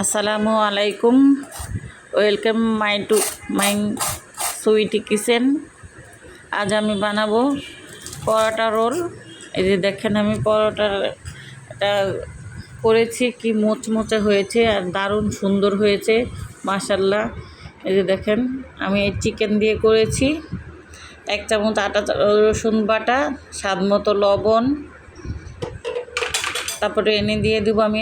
আসসালামু আলাইকুম, welcome my Sweety kitchen. আজ আমি বানাবো পরোটা রোল। এই যে দেখেন আমি পরোটাটা করেছি, কি মোচমোচে হয়েছে আর দারুণ সুন্দর হয়েছে মাশাল্লাহ। এই যে দেখেন আমি এই চিকেন দিয়ে করেছি। 1 চামচ আটা রসুন বাটা, স্বাদ মতো লবণ, তারপরে এনে দিয়ে দেবো আমি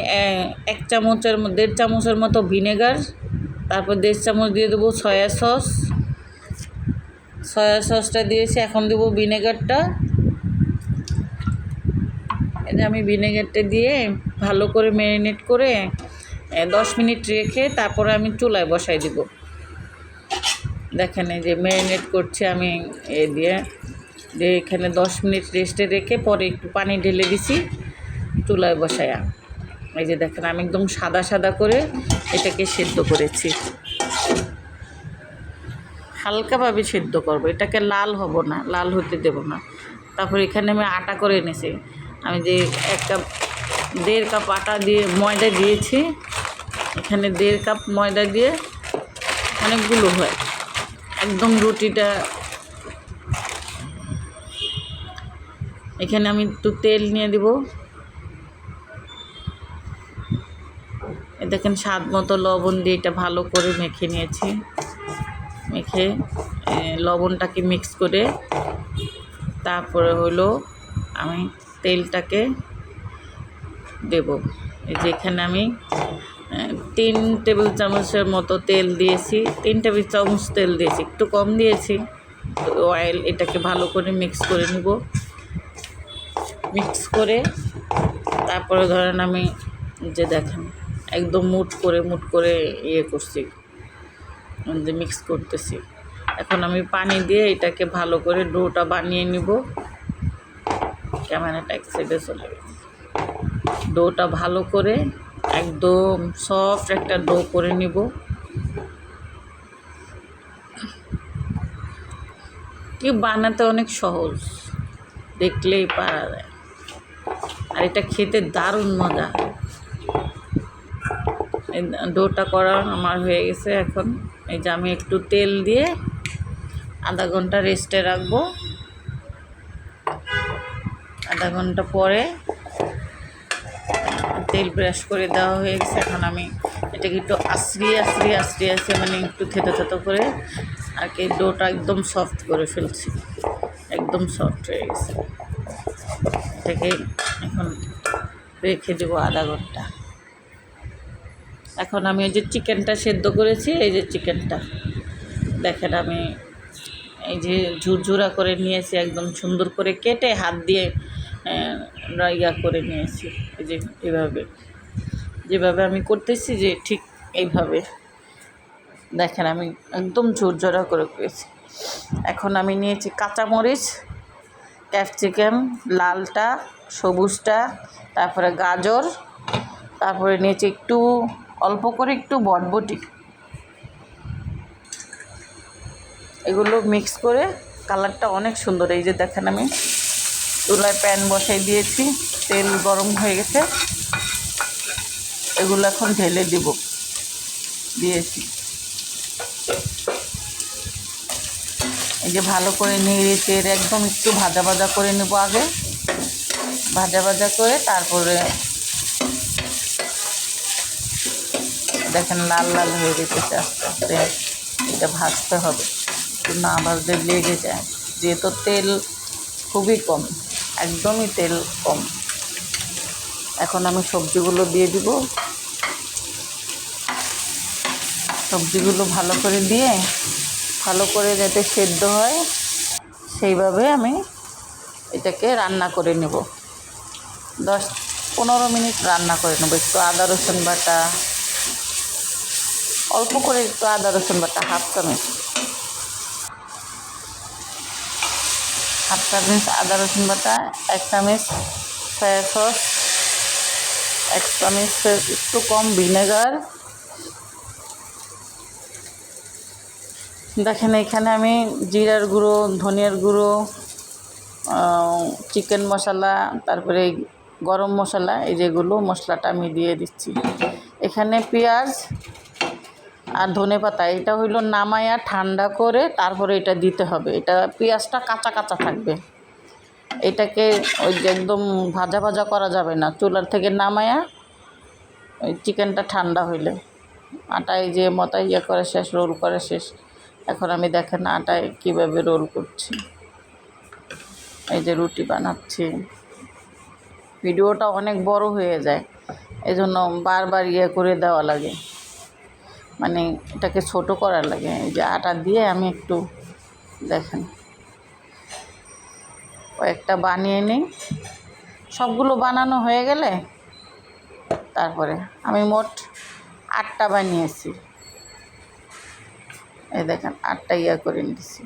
1.5 চামচের মতো ভিনেগার, তারপর 1.5 চামচ দিয়ে দেবো সয়া সসটা দিয়েছি। এখন দেবো ভিনেগারটা। এই যে আমি ভিনেগারটা দিয়ে ভালো করে ম্যারিনেট করে 10 মিনিট রেখে তারপরে আমি চুলায় বসাই দিব। দেখেন এই যে ম্যারিনেট করছি আমি দিয়ে এখানে 10 মিনিট রেস্টে রেখে পরে একটু পানি ঢেলে দিছি চুলায় বসায়া। এই যে দেখেন আমি একদম সাদা সাদা করে এটাকে সেদ্ধ করেছি, হালকাভাবে সেদ্ধ করব, এটাকে লাল হব না, লাল হতে দেব না। তারপর এখানে আমি আটা করে এনেছি, আমি যে 1.5 কাপ আটা দিয়ে ময়দা দিয়েছি। এখানে 1.5 কাপ ময়দা দিয়ে অনেকগুলো হয়, একদম রুটিটা। এখানে আমি একটু তেল নিয়ে দেব। দেখেন স্বাদ মতো লবণ দিয়ে এটা ভালো করে মেখে নিয়েছি। মেখে লবণটাকে মিক্স করে তারপরে হলো আমি তেলটাকে দেব। এই যে এখানে আমি 3 টেবিল চামচের মতো তেল দিয়েছি, 3 টেবিল চামচ তেল দিয়েছি, একটু কম দিয়েছি অয়েল। এটাকে ভালো করে মিক্স করে নিব। মিক্স করে তারপরে ধরেন আমি যে দেখেন একদম মুট করে করছি, যে মিক্স করতেছি। এখন আমি পানি দিয়ে এটাকে ভালো করে ডোটা বানিয়ে নিব। ক্যামেরাটা এক সাইডে চলে গেছে। ডোটা ভালো করে একদম সফট একটা ডো করে নিব। কি বানাতে অনেক সহজ, দেখলেই পারা যায়, আর এটা খেতে দারুণ মজা। এই ডোটা করা আমার হয়ে গেছে। এখন এই যে আমি একটু তেল দিয়ে আধা ঘন্টা রেস্টে রাখবো। আধা ঘন্টা পরে তেল ব্রাশ করে দেওয়া হয়ে গেছে। এখন আমি এটাকে একটু আস্তে মানে একটু থেতো করে আর কি ডোটা একদম সফট করে ফেলছি, একদম সফট হয়ে গেছে। এটাকে এখন রেখে দেবো আধা ঘন্টা। এখন আমি এই যে চিকেনটা সেদ্ধ করেছি, এই যে চিকেনটা দেখেন আমি এই যে ঝুরঝুরা করে নিয়েছি, একদম সুন্দর করে কেটে হাত দিয়ে করে নিয়েছি। এই যে যেভাবে আমি করতেছি যে ঠিক এইভাবে দেখেন আমি একদম ঝুরঝুরা করে করেছি। এখন আমি নিয়েছি কাঁচামরিচ, ক্যাপসিকাম, লালটা, সবুজটা, তারপরে গাজর, তারপরে নিয়েছি একটু অল্প করে একটু বটবটি। এগুলো মিক্স করে কালারটা অনেক সুন্দর। এই যে দেখেন আমি চুলায় প্যান বসাই দিয়েছি, তেল গরম হয়ে গেছে। এগুলো এখন ঢেলে দিয়েছি। এই যে ভালো করে নেড়ে চেড়ে একদম একটু ভাজা করে নেব আগে। ভাজা করে তারপরে দেখেন লাল লাল হয়ে যেতেছে আস্তে আস্তে। এটা ভাজতে হবে, একটু না ভাজলে লেগে যায়, যেহেতু তেল খুবই কম, একদমই তেল কম। এখন আমি সবজিগুলো দিয়ে দিব। সবজিগুলো ভালো করে দিয়ে ভালো করে যাতে সেদ্ধ হয় সেইভাবে আমি এটাকে রান্না করে নেব। 10-15 মিনিট রান্না করে নেব। একটু আদা রসুন বাটা, অল্প করে একটু আদা রসুন বাটা, হাফ চামচ আদা রসুন বাটা, 1 চামচ সয়া সস, 1 চামচের একটু কম ভিনেগার। দেখেন এখানে আমি জিরার গুঁড়ো, ধনিয়ার গুঁড়ো, চিকেন মশলা, তারপরে গরম মশলা, এই যেগুলো মশলাটা আমি দিয়ে দিচ্ছি। এখানে পেঁয়াজ আর ধনেপাতা, এটা হইল নামায়া ঠান্ডা করে তারপরে এটা দিতে হবে। এটা পেঁয়াজটা কাঁচা কাঁচা থাকবে, এটাকে ওই যে একদম ভাজা ভাজা করা যাবে না। চুলার থেকে নামায়া ওই চিকেনটা ঠান্ডা হইলে আটায় যে মতাই করে শেষ, রোল করে শেষ। এখন আমি দেখেন আটায় কীভাবে রোল করছি, এই যে রুটি বানাচ্ছি। ভিডিওটা অনেক বড় হয়ে যায়, এই জন্য বারবার করে দেওয়া লাগে, মানে এটাকে ছোট করা লাগে। এই যে আটা দিয়ে আমি একটু দেখেন কয়েকটা বানিয়ে নিই। সবগুলো বানানো হয়ে গেলে তারপরে আমি মোট 8টা বানিয়েছি। এই দেখেন 8টা করে নিয়েছি।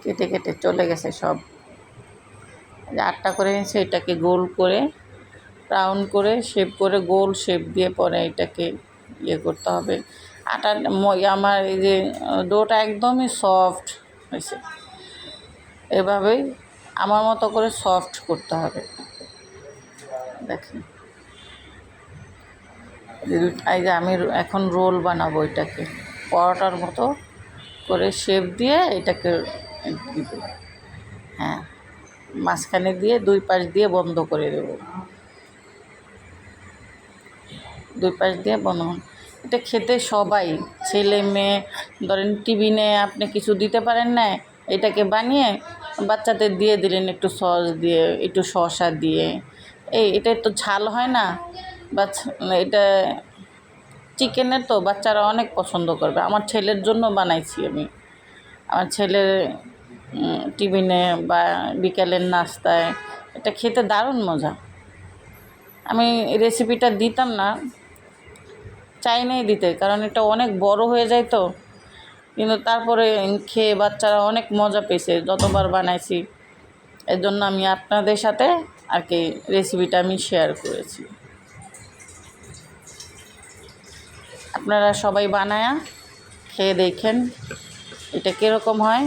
কেটে কেটে চলে গেছে সব। 8টা করে নিয়েছি। এটাকে গোল করে রাউন্ড করে শেপ করে গোল শেপ দিয়ে পরে এটাকে করতে হবে। আটা আমার এই যে ডোটা একদমই সফট হয়েছে, এভাবেই আমার মতো করে সফট করতে হবে। দেখেন এই যে আমি এখন রোল বানাবো, এটাকে পরোটার মতো করে শেপ দিয়ে এটাকে দিব। হ্যাঁ, মাঝখানে দিয়ে 2 পাশ দিয়ে বন্ধ করে দেব, 2 পাশ দিয়ে বন্ধ। এটা খেতে সবাই, ছেলে মেয়ে, ধরেন টিফিনে আপনি কিছু দিতে পারেন না, এটাকে বানিয়ে বাচ্চাদের দিয়ে দিলেন একটু সস দিয়ে, একটু শসা দিয়ে। এটা তো ঝাল হয় না, এটা চিকেনের তো বাচ্চারা অনেক পছন্দ করবে। আমার ছেলের জন্য বানাইছি আমি, আমার ছেলের টিফিনে বা বিকালের নাস্তায় এটা খেতে দারুণ মজা। আমি রেসিপিটা দিতাম না, চাই নাই দিতে, কারণ এটা অনেক বড় হয়ে যায় তো। কিন্তু তারপরে খেয়ে বাচ্চারা অনেক মজা পেয়েছে যতবার বানাইছি। এর জন্য আমি আপনাদের সাথে আর কি রেসিপিটা আমি শেয়ার করেছি। আপনারা সবাই বানায়া খেয়ে দেখেন এটা কীরকম হয়।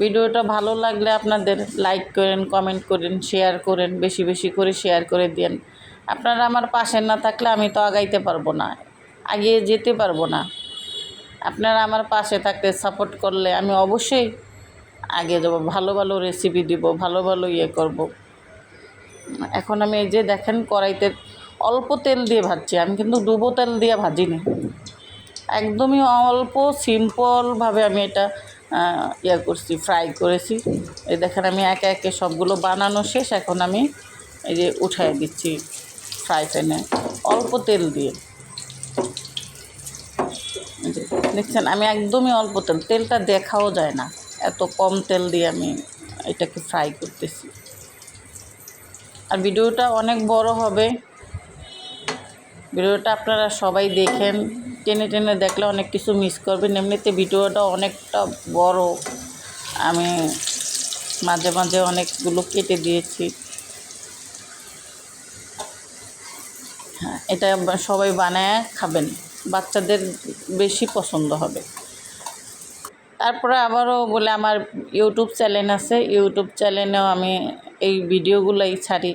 ভিডিওটা ভালো লাগলে আপনাদের লাইক করেন, কমেন্ট করেন, শেয়ার করেন, বেশি বেশি করে শেয়ার করে দেন। আপনারা আমার পাশে না থাকলে আমি তো আগাইতে পারবো না, এগিয়ে যেতে পারবো না। আপনারা আমার পাশে থাকতে সাপোর্ট করলে আমি অবশ্যই আগে যাব, ভালো ভালো রেসিপি দিব, ভালো ভালো করব। এখন আমি এই যে দেখেন কড়াইতে অল্প তেল দিয়ে ভাজছি, আমি কিন্তু ডুবো তেল দিয়ে ভাজিনি, একদমই অল্প সিম্পলভাবে আমি এটা করছি, ফ্রাই করেছি। এই দেখেন আমি একে একে সবগুলো বানানো শেষ। এখন আমি এই যে উঠাই দিচ্ছি ফ্রাই প্যানে অল্প তেল দিয়ে। দেখছেন আমি একদমই অল্প তেলটা দেখাও যায় না, এত কম তেল দিয়ে আমি এটাকে ফ্রাই করতেছি। আর ভিডিওটা অনেক বড় হবে, ভিডিওটা আপনারা সবাই দেখেন, টেনে টেনে দেখলে অনেক কিছু মিস করবেন। এমনিতে ভিডিওটা অনেকটা বড়, আমি মাঝে মাঝে অনেকগুলো কেটে দিয়েছি। হ্যাঁ, এটা সবাই বানায় খাবেন, বাচ্চাদের বেশি পছন্দ হবে। তারপরে আবারও বলে আমার ইউটিউব চ্যানেল আছে, ইউটিউব চ্যানেলেও আমি এই ভিডিওগুলোই ছাড়ি।